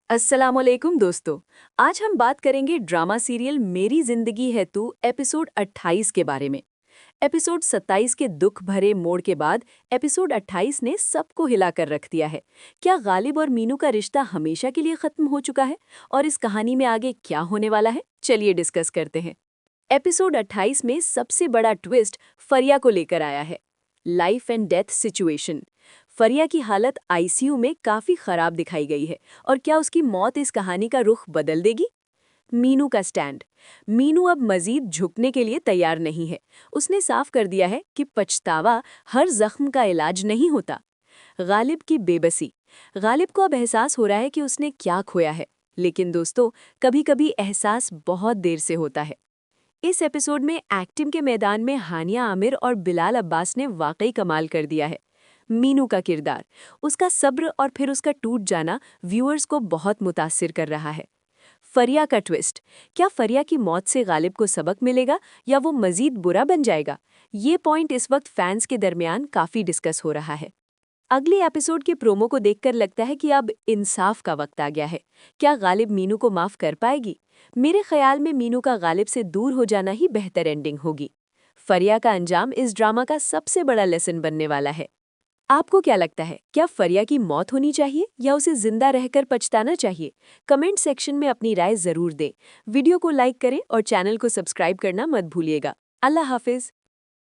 अस्सलामुअलैकुम दोस्तों। आज हम बात करेंगे ड्रामा सीरियल मेरी जिंदगी है तू एपिसोड 28 के बारे में। एपिसोड 27 के दुख भरे मोड़ के बाद एपिसोड 28 ने सबको हिलाकर रख दिया है। क्या गालिब और मीनू का रिश्ता हमेशा के लिए खत्म हो चुका है और इस कहानी में आगे क्या होने वाला है? चलिए डिस्कस करते हैं। एपिसोड 28 में सबसे बड़ा ट्विस्ट फरिया को लेकर आया है। Life and death situation. Fariya की हालत आईसीयू में काफी खराब दिखाई गई है और क्या उसकी मौत इस कहानी का रुख बदल देगी? मीनू का स्टैंड। मीनू अब मजीद झुकने के लिए तैयार नहीं है। उसने साफ कर दिया है कि पछतावा हर जख्म का इलाज नहीं होता। गालिब की बेबसी। गालिब को अब एहसास हो रहा है कि उसने क्या खोया है, लेकिन दोस्तों कभी कभी एहसास बहुत देर से होता है। इस एपिसोड में एक्टिंग के मैदान में हानिया आमिर और बिलाल अब्बास ने वाकई कमाल कर दिया है। मीनू का किरदार, उसका सब्र और फिर उसका टूट जाना व्यूअर्स को बहुत मुतासिर कर रहा है। फरिया का ट्विस्ट। क्या फरिया की मौत से गालिब को सबक मिलेगा या वो मजीद बुरा बन जाएगा? ये पॉइंट इस वक्त फैंस के दरमियान काफी डिस्कस हो रहा है। अगले एपिसोड के प्रोमो को देखकर लगता है कि अब इंसाफ का वक्त आ गया है। क्या गालिब मीनू को माफ कर पाएगी? मेरे ख्याल में मीनू का गालिब से दूर हो जाना ही बेहतर एंडिंग होगी। फरिया का अंजाम इस ड्रामा का सबसे बड़ा लेसन बनने वाला है। आपको क्या लगता है, क्या फरिया की मौत होनी चाहिए या उसे जिंदा रहकर पछताना चाहिए? कमेंट सेक्शन में अपनी राय जरूर दें। वीडियो को लाइक करें और चैनल को सब्सक्राइब करना मत भूलिएगा। अल्लाह हाफिज।